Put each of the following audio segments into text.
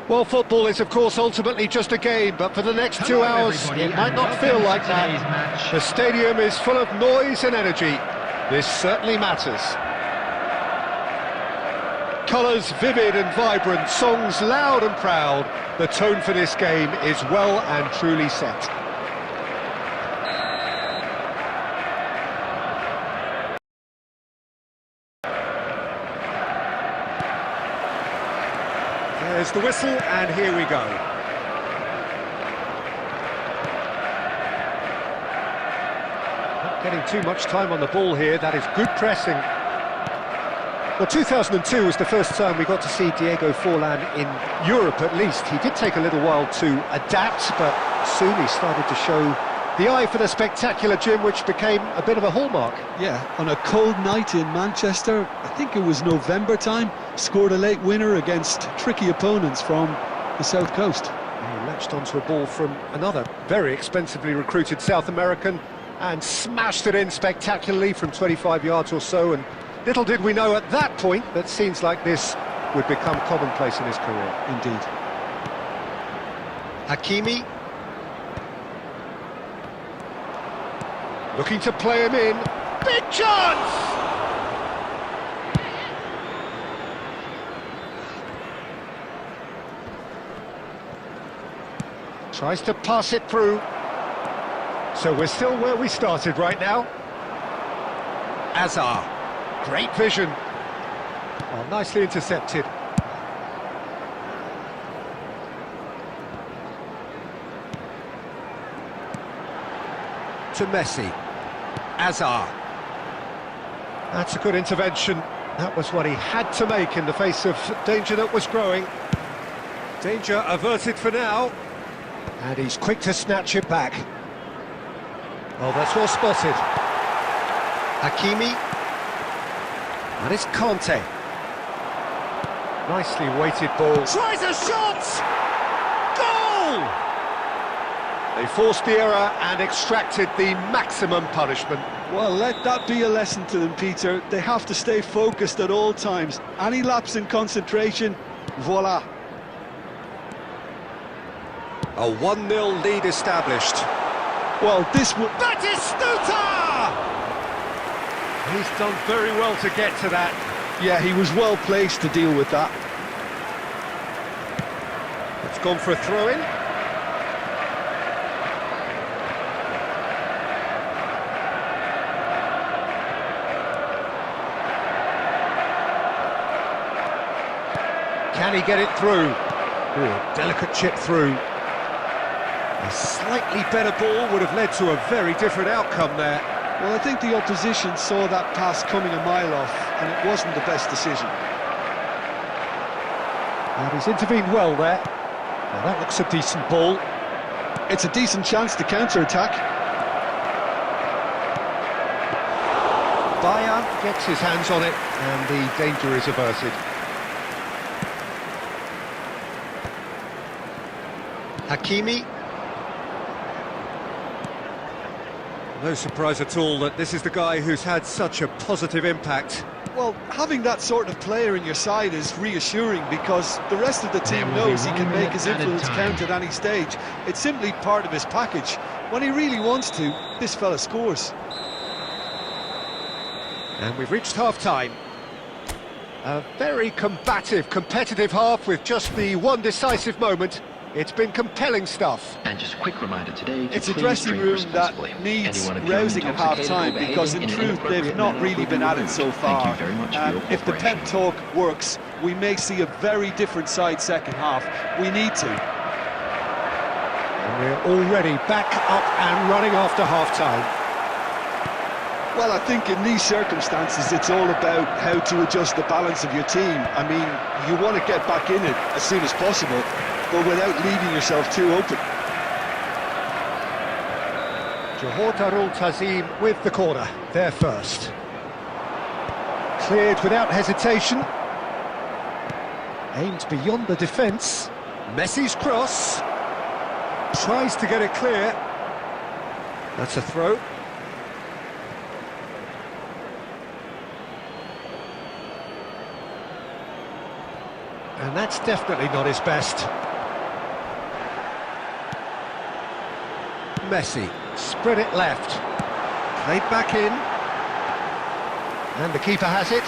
Well, football is, of course, ultimately just a game, but for the next 2 hours, it might not feel like that. The stadium is full of noise and energy. This certainly matters. Colours vivid and vibrant, songs loud and proud. The tone for this game is well and truly set. There's the whistle, and here we go. Not getting too much time on the ball here, that is good pressing. Well, 2002 was the first time we got to see Diego Forlan in Europe, at least. He did take a little while to adapt, but soon he started to show the eye for the spectacular, Jim, which became a bit of a hallmark. Yeah, on a cold night in Manchester, I think it was November time, scored a late winner against tricky opponents from the South Coast. He latched onto a ball from another very expensively recruited South American and smashed it in spectacularly from 25 yards or so, and little did we know at that point that scenes like this would become commonplace in his career. Indeed. Hakimi. Looking to play him in. Big chance! Tries to pass it through. So we're still where we started right now. Azar. Great vision. Oh, nicely intercepted. To Messi. Azar. That's a good intervention. That was what he had to make in the face of danger that was growing. Danger averted for now. And he's quick to snatch it back. Oh, that's well spotted. Hakimi. And it's Conte. Nicely weighted ball. Tries a shot! Goal! They forced the error and extracted the maximum punishment. Well, let that be a lesson to them, Peter. They have to stay focused at all times. Any lapse in concentration, voila. A 1-0 lead established. Well, this would... Batistuta! He's done very well to get to that. Yeah, he was well placed to deal with that. It's gone for a throw-in. Can he get it through? Ooh, delicate chip through. A slightly better ball would have led to a very different outcome there. Well, I think the opposition saw that pass coming a mile off, and it wasn't the best decision. And he's intervened well there. Now that looks a decent ball. It's a decent chance to counter-attack. Bayer gets his hands on it, and the danger is averted. Hakimi. No surprise at all that this is the guy who's had such a positive impact. Well, having that sort of player in your side is reassuring because the rest of the team knows he can make his influence count at any stage. It's simply part of his package. When he really wants to, this fella scores. And we've reached half-time. A very combative, competitive half with just the one decisive moment. It's been compelling stuff. And just a quick reminder today, it's a dressing room that needs rousing at half-time because in truth they've not really been at it so far. If the pep talk works, we may see a very different side second half. We need to. And we're already back up and running after half-time. Well, I think in these circumstances it's all about how to adjust the balance of your team. I mean, you want to get back in it as soon as possible, but without leaving yourself too open. Johor Darul Tazim with the corner, there first. Cleared without hesitation. Aimed beyond the defence. Messi's cross. Tries to get it clear. That's a throw. And that's definitely not his best. Messi, spread it left. Played back in. And the keeper has it.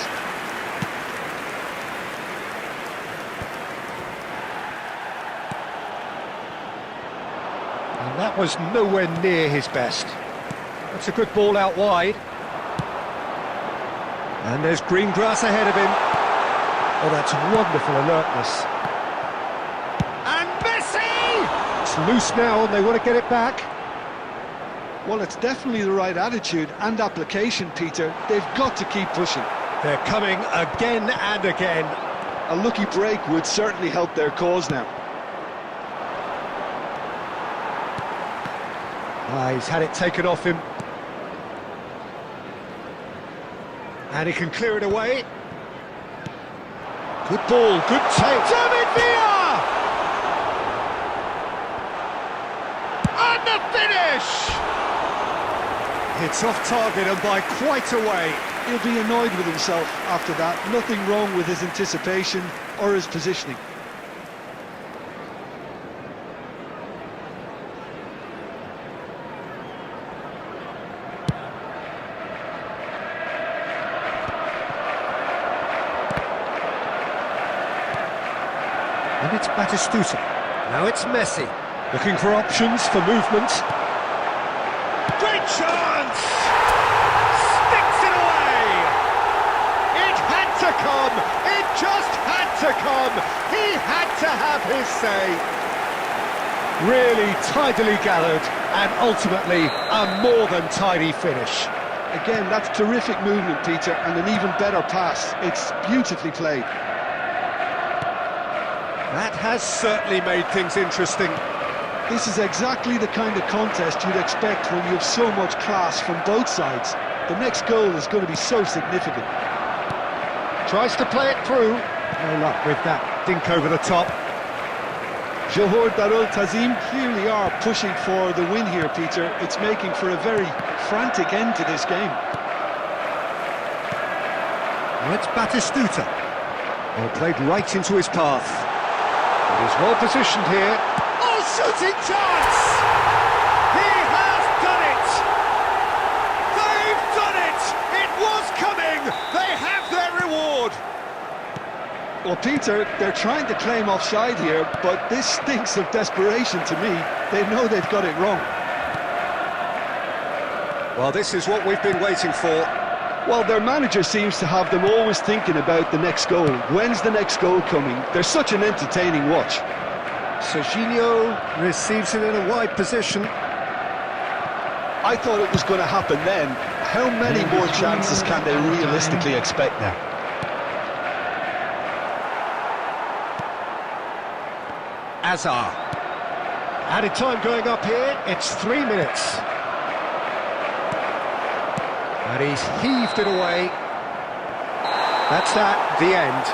And that was nowhere near his best. That's a good ball out wide. And there's green grass ahead of him. Oh, that's wonderful alertness. And Messi! It's loose now and they want to get it back. Well, it's definitely the right attitude and application, Peter. They've got to keep pushing. They're coming again and again. A lucky break would certainly help their cause now. He's had it taken off him. And he can clear it away. Good ball, good take. David Villa! And the finish! It's off target and by quite a way. He'll be annoyed with himself after that. Nothing wrong with his anticipation or his positioning. And it's Batistuta. Now it's Messi. Looking for options for movement. Great chance! Sticks it away! It had to come! It just had to come! He had to have his say! Really tidily gathered and ultimately a more than tidy finish. Again, that's terrific movement, Peter, and an even better pass. It's beautifully played. That has certainly made things interesting. This is exactly the kind of contest you'd expect when you have so much class from both sides. The next goal is going to be so significant. Tries to play it through. No luck with that dink over the top. Johor Darul Tazim clearly are pushing for the win here, Peter. It's making for a very frantic end to this game. Well, it's Batistuta. Well, played right into his path. But he's well positioned here. Oh, shooting chance! He has done it! They've done it! It was coming! They have their reward! Well, Peter, they're trying to claim offside here, but this stinks of desperation to me. They know they've got it wrong. Well, this is what we've been waiting for. Well, their manager seems to have them always thinking about the next goal. When's the next goal coming? They're such an entertaining watch. Serginho receives it in a wide position. I thought it was going to happen then. How many more chances can they realistically expect now? Azar. Added time going up here, it's 3 minutes. And he's heaved it away. That's that, the end.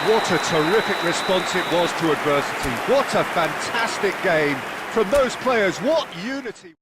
What a terrific response it was to adversity. What a fantastic game from those players. What unity.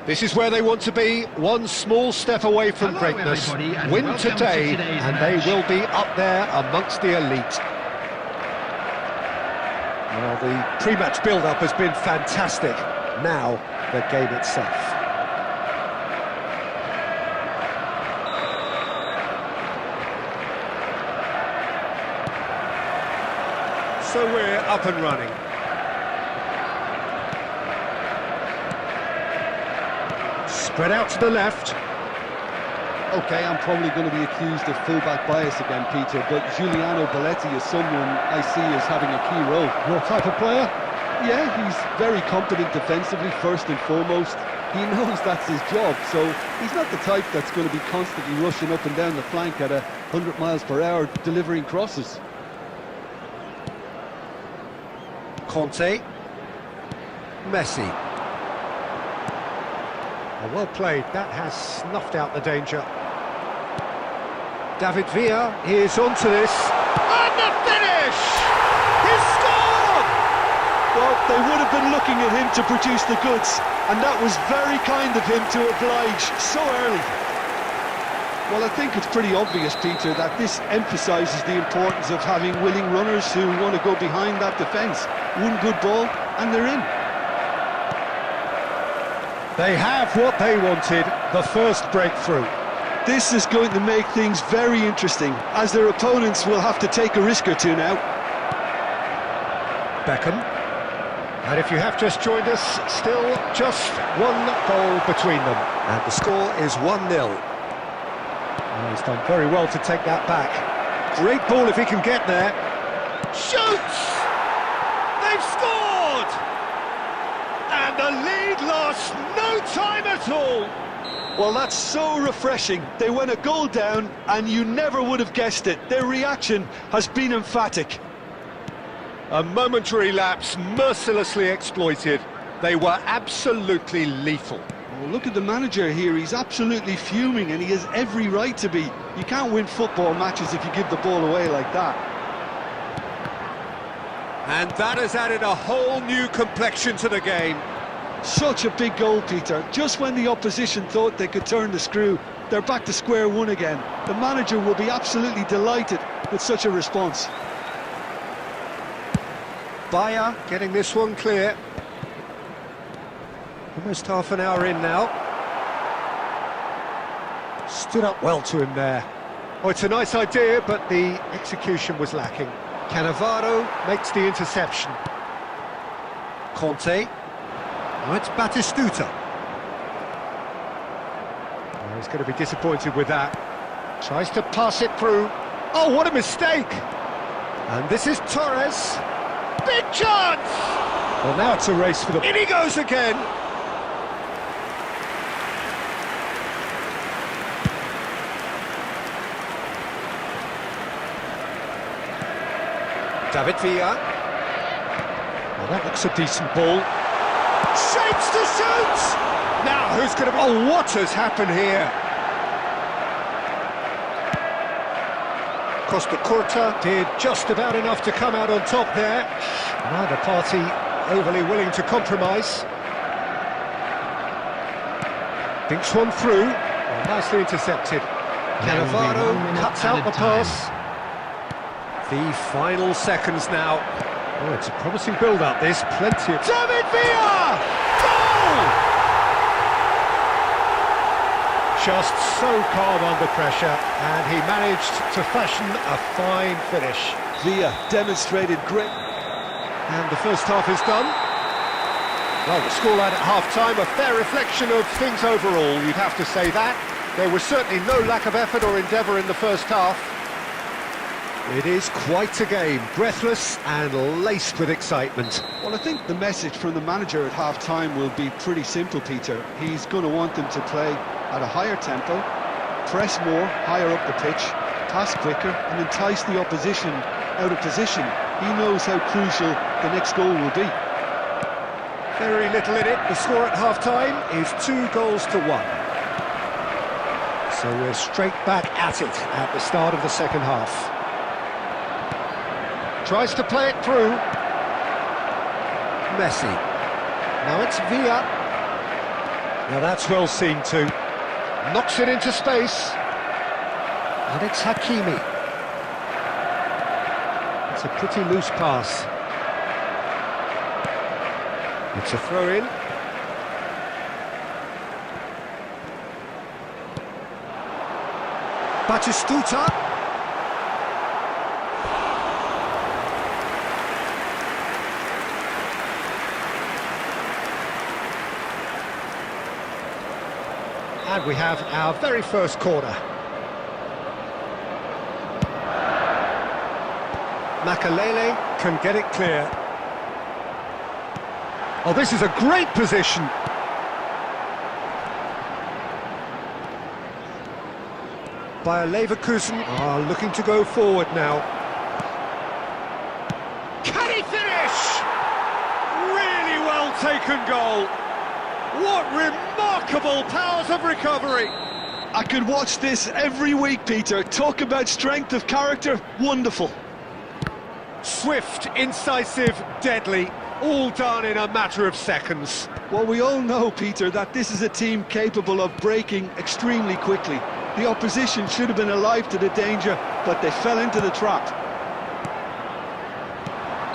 This is where they want to be, one small step away from greatness. Win today, and they will be up there amongst the elite. Well, the pre-match build-up has been fantastic. Now, the game itself. So we're up and running. Spread out to the left. Okay, I'm probably going to be accused of fullback bias again, Peter, but Giuliano Belletti is someone I see as having a key role. Your type of player? Yeah, he's very competent defensively, first and foremost. He knows that's his job, so he's not the type that's going to be constantly rushing up and down the flank at 100 miles per hour, delivering crosses. Conte. Messi. Well played, that has snuffed out the danger. David Villa, he is onto this. And the finish! He's scored! Well, they would have been looking at him to produce the goods, and that was very kind of him to oblige so early. Well, I think it's pretty obvious, Peter, that this emphasises the importance of having willing runners who want to go behind that defence. One good ball, and they're in. They have what they wanted, the first breakthrough. This is going to make things very interesting, as their opponents will have to take a risk or two now. Beckham. And if you have just joined us, still just one goal between them. And the score is 1-0. He's done very well to take that back. Great ball if he can get there. Shoots! They've scored! And the lead lost no time at all. Well, that's so refreshing. They went a goal down, and you never would have guessed it. Their reaction has been emphatic. A momentary lapse mercilessly exploited. They were absolutely lethal. Well, look at the manager here. He's absolutely fuming, and he has every right to be. You can't win football matches if you give the ball away like that. And that has added a whole new complexion to the game. Such a big goal, Peter. Just when the opposition thought they could turn the screw, they're back to square one again. The manager will be absolutely delighted with such a response. Bayer getting this one clear. Almost half an hour in now. Stood up well to him there. Oh, it's a nice idea, but the execution was lacking. Cannavaro makes the interception. Conte. Now it's Batistuta. Oh, he's going to be disappointed with that. Tries to pass it through. Oh, what a mistake! And this is Torres. Big chance! Well, now it's a race for the... In he goes again! David Villa. Well, that looks a decent ball. Shapes to shoot! Now, who's going to... Oh, what has happened here? Costa Curta did just about enough to come out on top there. Neither party overly willing to compromise. Thinks one through. Well, nicely intercepted. Cannavaro cuts out the pass. The final seconds now. Oh, it's a promising build-up, this. Plenty of... David Villa! Goal! Just so calm under pressure, and he managed to fashion a fine finish. Villa demonstrated great... And the first half is done. Well, the scoreline at half-time, a fair reflection of things overall, you'd have to say that. There was certainly no lack of effort or endeavour in the first half. It is quite a game, breathless and laced with excitement. Well, I think the message from the manager at half-time will be pretty simple, Peter. He's going to want them to play at a higher tempo, press more, higher up the pitch, pass quicker, and entice the opposition out of position. He knows how crucial the next goal will be. Very little in it. The score at half-time is 2-1. So we're straight back at it at the start of the second half. Tries to play it through. Messi. Now it's Villa. Now that's well seen too. Knocks it into space. And it's Hakimi. It's a pretty loose pass. It's a throw-in. Batistuta. And we have our very first corner. Makalele can get it clear. Oh, this is a great position. Bayer Leverkusen are looking to go forward now. Can he finish? Really well taken goal. What remarkable powers of recovery. I could watch this every week, Peter. Talk about strength of character. Wonderful. Swift, incisive, deadly. All done in a matter of seconds. Well, we all know, Peter, that this is a team capable of breaking extremely quickly. The opposition should have been alive to the danger, but they fell into the trap.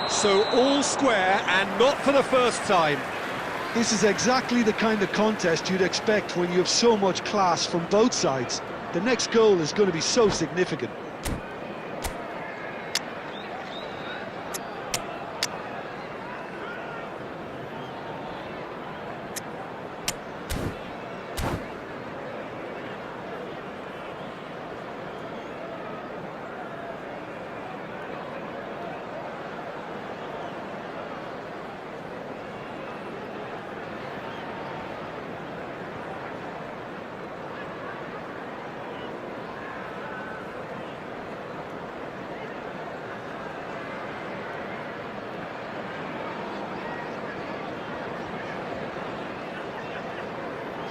So all square, and not for the first time. This is exactly the kind of contest you'd expect when you have so much class from both sides. The next goal is going to be so significant.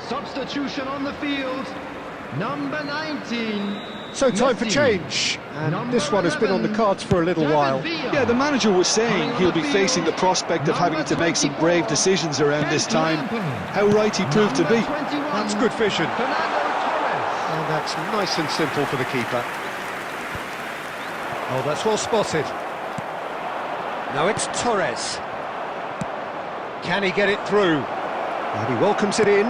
Substitution on the field, number 19. So time for Messi. change, and Number this one has been on the 11, cards for a little while. David Villa. Yeah, the manager was saying he'll be facing the prospect of having to make some brave decisions around this time. How right he proved to be. That's good vision, Fernando Torres. and that's nice and simple for the keeper. Oh, that's well spotted. Now it's Torres. Can he get it through? And he welcomes it in.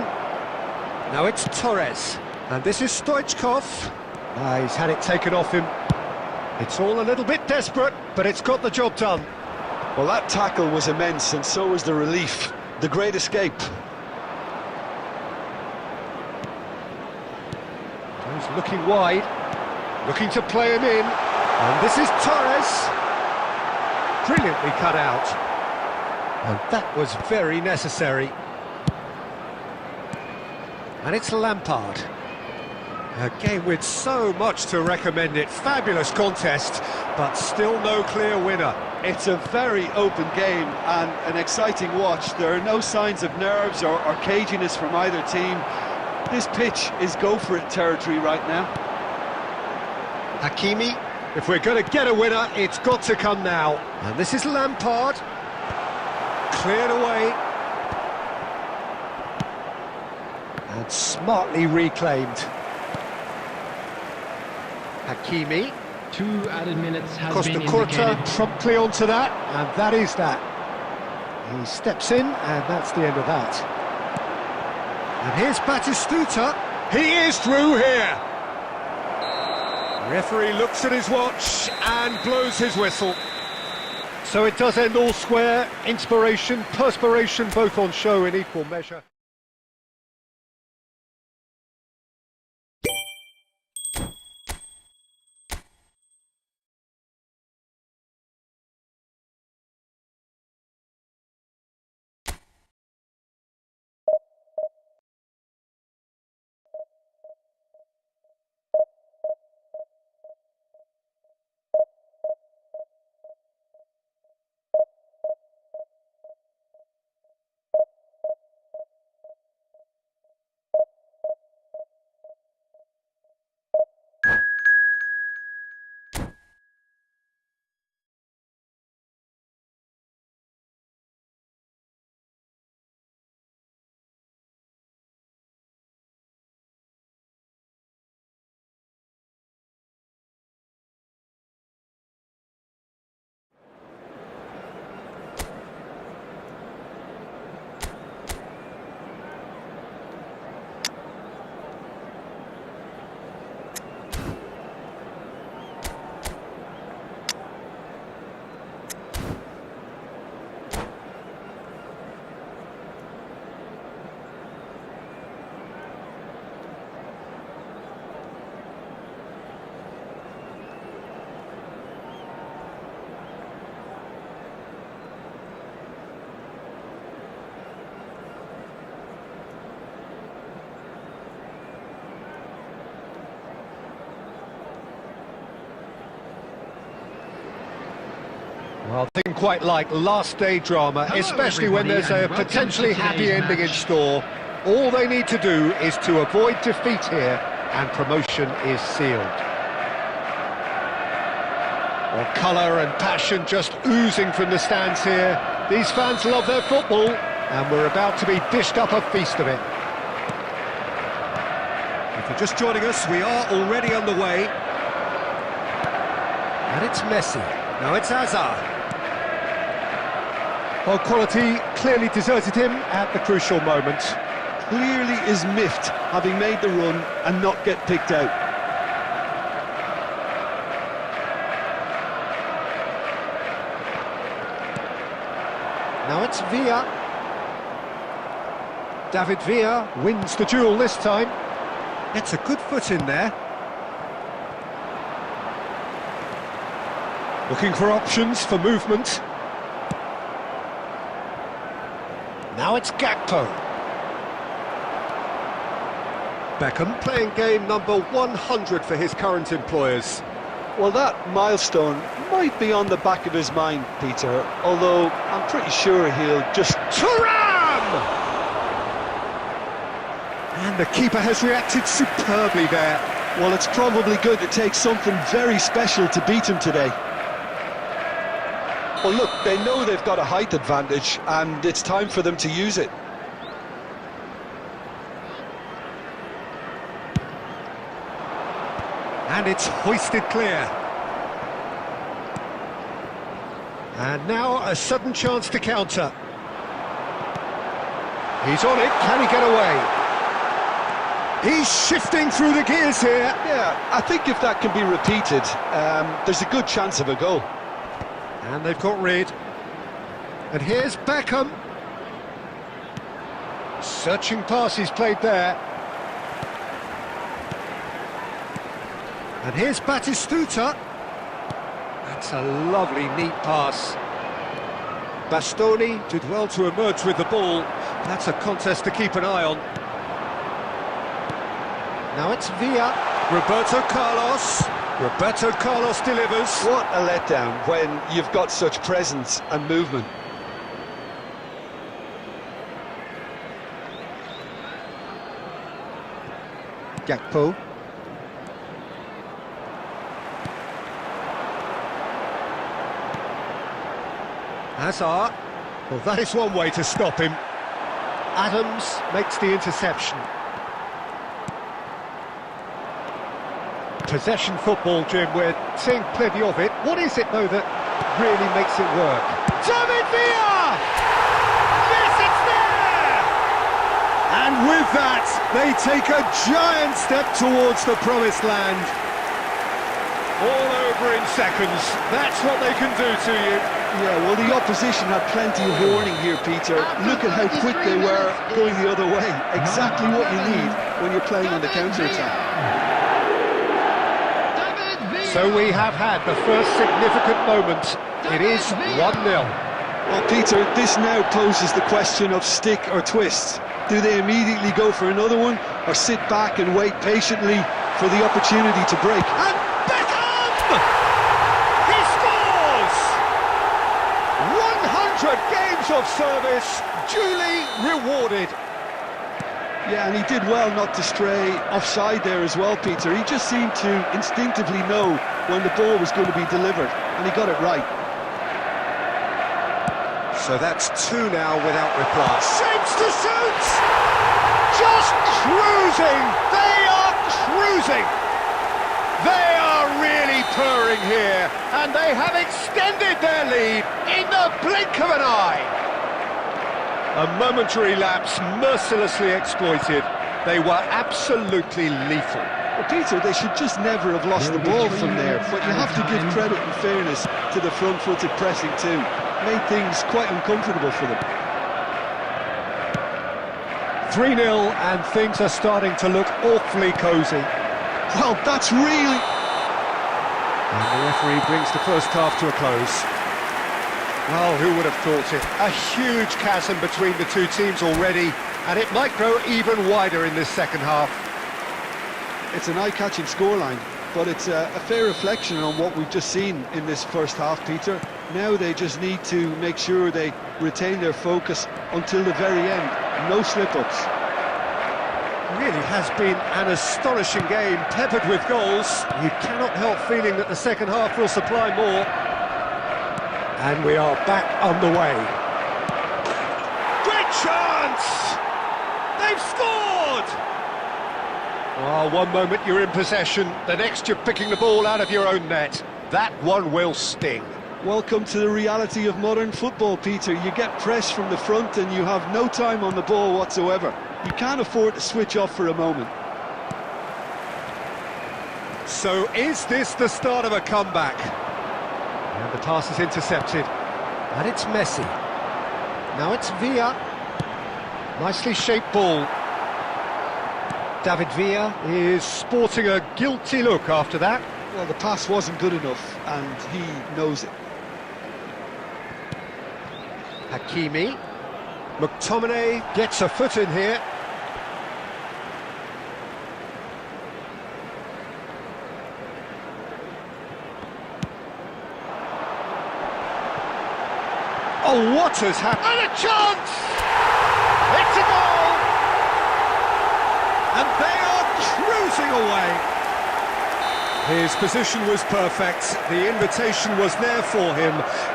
Now it's Torres. And this is Stoichkov. He's had it taken off him. It's all a little bit desperate, but it's got the job done. Well, that tackle was immense, and so was the relief. The great escape. He's looking wide, looking to play him in. And this is Torres. Brilliantly cut out. And that was very necessary. And it's Lampard. A game with so much to recommend it. Fabulous contest, but still no clear winner. It's a very open game and an exciting watch. There are no signs of nerves or caginess from either team. This pitch is go-for-it territory right now. Hakimi, if we're going to get a winner, it's got to come now. And this is Lampard. Cleared away. And smartly reclaimed. Hakimi. 2 added minutes has Costa been Curta indicated. promptly onto that, and that is that. He steps in, and that's the end of that. And here's Batistuta. He is through here. Referee looks at his watch and blows his whistle. So it does end all square. Inspiration, perspiration, both on show in equal measure. Well, I didn't quite like last day drama, Hello, especially when there's a everybody, and potentially welcome to happy today's ending in match. store. All they need to do is to avoid defeat here, and promotion is sealed. Well, colour and passion just oozing from the stands here. These fans love their football, and we're about to be dished up a feast of it. If you're just joining us, we are already on the way. And it's Messi. Now it's Hazard. Well, quality clearly deserted him at the crucial moment. Clearly is miffed, having made the run and not get picked out. Now it's Villa. David Villa wins the duel this time. It's a good foot in there. Looking for options for movement. Now it's Gakpo. Beckham playing game number 100 for his current employers. Well, that milestone might be on the back of his mind, Peter, although I'm pretty sure he'll just... Thuram! And the keeper has reacted superbly there. Well, it's probably going to take something very special to beat him today. Well, look, they know they've got a height advantage, and it's time for them to use it. And it's hoisted clear. And now a sudden chance to counter. He's on it, can he get away? He's shifting through the gears here. Yeah, I think if that can be repeated, there's a good chance of a goal. And they've got rid. And here's Beckham. Searching pass he's played there. And here's Batistuta. That's a lovely, neat pass. Bastoni did well to emerge with the ball. That's a contest to keep an eye on. Now it's Villa. Roberto Carlos. Roberto Carlos delivers. What a letdown when you've got such presence and movement. Gakpo. Hazard. Well, that is one way to stop him. Adams makes the interception. Possession football, Jim, we're seeing plenty of it. What is it, though, that really makes it work? David Villa! Yes, it's there! And with that, they take a giant step towards the promised land. All over in seconds. That's what they can do to you. Yeah, well, the opposition had plenty of warning here, Peter. Look at how quick they were going the other way. Exactly what you need when you're playing on the counter-attack. So we have had the first significant moment. It is 1-0. Well, Peter, this now poses the question of stick or twist. Do they immediately go for another one, or sit back and wait patiently for the opportunity to break? And Beckham! He scores! 100 games of service, duly rewarded. Yeah, and he did well not to stray offside there as well, Peter. He just seemed to instinctively know when the ball was going to be delivered, and he got it right. So that's 2 now without reply. Shapes to shoot! Just cruising! They are cruising! They are really purring here, and they have extended their lead in the blink of an eye. A momentary lapse mercilessly exploited. They were absolutely lethal. Well, Peter, they should just never have lost the ball from there, but you have to give credit and fairness to the front-footed pressing too. Made things quite uncomfortable for them. 3-0 and things are starting to look awfully cosy. Well, that's really... And the referee brings the first half to a close. Well, who would have thought it? A huge chasm between the two teams already, and it might grow even wider in this second half. It's an eye-catching scoreline. but it's a fair reflection on what we've just seen in this first half, Peter. Now they just need to make sure they retain their focus until the very end. No slip-ups. Really has been an astonishing game, peppered with goals. You cannot help feeling that the second half will supply more. And we are back underway. Great chance! They've scored! Oh, one moment you're in possession, the next you're picking the ball out of your own net. That one will sting. Welcome to the reality of modern football, Peter. You get pressed from the front and you have no time on the ball whatsoever. You can't afford to switch off for a moment. So is this the start of a comeback? And the pass is intercepted. And it's Messi. Now it's Villa. Nicely shaped ball. David Villa is sporting a guilty look after that. Well, the pass wasn't good enough, and he knows it. Hakimi. McTominay gets a foot in here. Oh, what has happened? And a chance! It's a goal! And they are cruising away. His position was perfect, the invitation was there for him,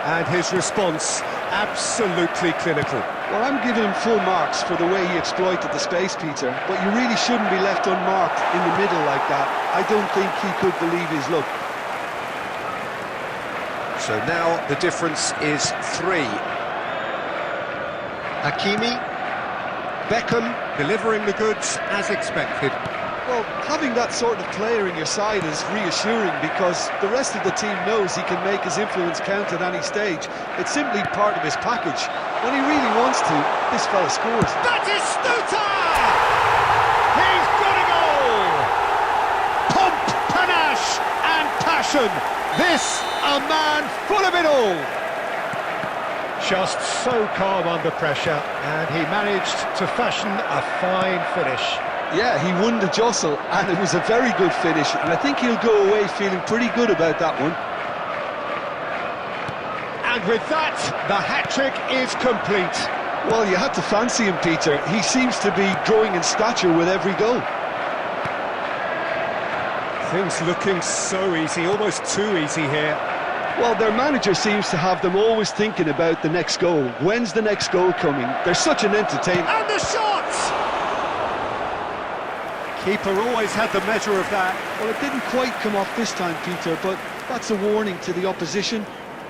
and his response absolutely clinical. Well, I'm giving him full marks for the way he exploited the space, Peter, but you really shouldn't be left unmarked in the middle like that. I don't think he could believe his luck. So now the difference is 3. Hakimi, Beckham delivering the goods as expected. Well, having that sort of player in your side is reassuring because the rest of the team knows he can make his influence count at any stage. It's simply part of his package. When he really wants to, this fella scores. Batistuta! He's got a goal! Pomp, panache and passion. This, a man full of it all. Just so calm under pressure, and he managed to fashion a fine finish. Yeah, he won the jostle, and it was a very good finish, and I think he'll go away feeling pretty good about that one. And with that, the hat-trick is complete. Well, you had to fancy him, Peter. He seems to be growing in stature with every goal. Things looking so easy, almost too easy here. Well, their manager seems to have them always thinking about the next goal. When's the next goal coming? They're such an entertainer. And the shot! Keeper always had the measure of that. Well, it didn't quite come off this time, Peter, but that's a warning to the opposition.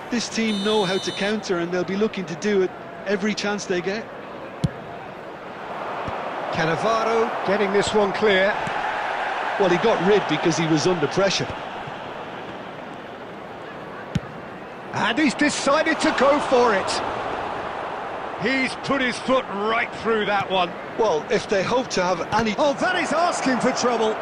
This team know how to counter, and they'll be looking to do it every chance they get. Cannavaro getting this one clear. Well, he got rid because he was under pressure. And he's decided to go for it. He's put his foot right through that one. Well, if they hope to have any... Oh, that is asking for trouble.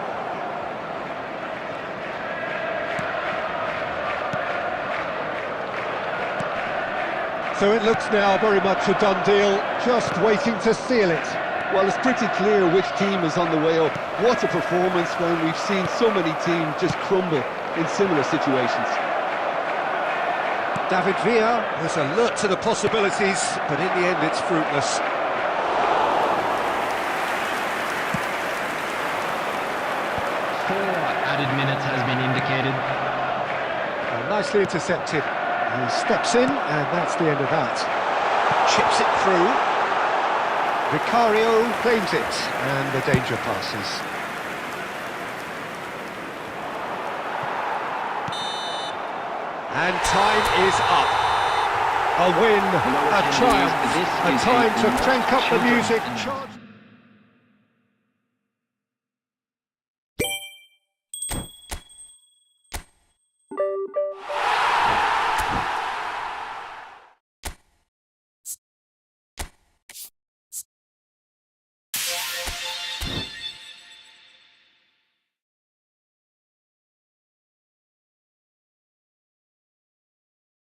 So it looks now very much a done deal, just waiting to seal it. Well, it's pretty clear which team is on the way up. What a performance when we've seen so many teams just crumble in similar situations. David Villa was alert to the possibilities, but in the end it's fruitless. Four added minutes has been indicated. Nicely intercepted. He steps in, and that's the end of that. Chips it through. Vicario claims it, and the danger passes. And time is up. A win, a triumph, a time to crank up the music.